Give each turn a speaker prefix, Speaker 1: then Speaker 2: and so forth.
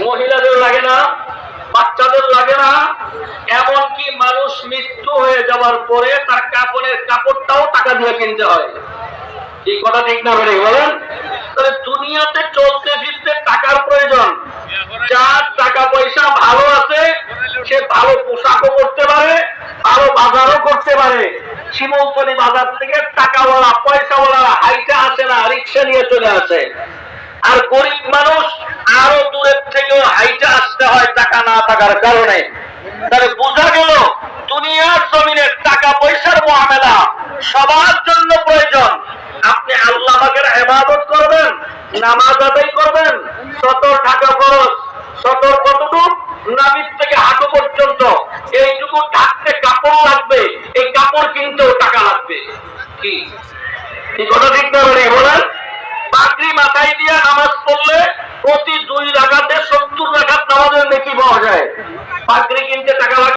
Speaker 1: মহিলাদের লাগে না, বাচ্চাদের লাগে না, এমনকি মানুষ মৃত্যু হয়ে যাওয়ার পরে তার কাপড়ের কাপড়টাও টাকা দিয়ে কিনতে হয়। এই কথা ঠিক না বলে বলেন? তাহলে দুনিয়াতে চলতে ফিরতে টাকার প্রয়োজন। যার টাকা পয়সা ভালো আছে সে ভালো পোশাকও করতে পারে, ভালো বাজারও করতে পারে। শিমুলতলি বাজার থেকে টাকাওয়ালা পয়সাওয়ালা হাইটা আসে না, রিক্সা নিয়ে চলে আসে। আর গরিব মানুষ আরো দূরের থেকেও হাইটা আসতে হয় টাকা না থাকার কারণে। তাহলে বোঝা গেল দুনিয়ার জমিনের টাকা পয়সার মুআমালা সবার জন্য প্রয়োজন। আপনি আল্লাহ পাকের ইবাদত করবেন, নামাজ আদায় করবেন, সতর টাকা খরচ, সতর কতটুকু? নাভির থেকে হাঁটু পর্যন্ত, এইটুকু ঢাকতে কাপড় লাগবে, এই কাপড় কিনতেও টাকা লাগবে। কি কথা ঠিক না বলেন? পাগড়ি মাথায় দিয়ে নামাজ পড়লে প্রতি 2 রাকাতে 70 রাকাত নামাজের নেকি পাওয়া যায়। পাগড়ি কিনতে টাকা লাগে।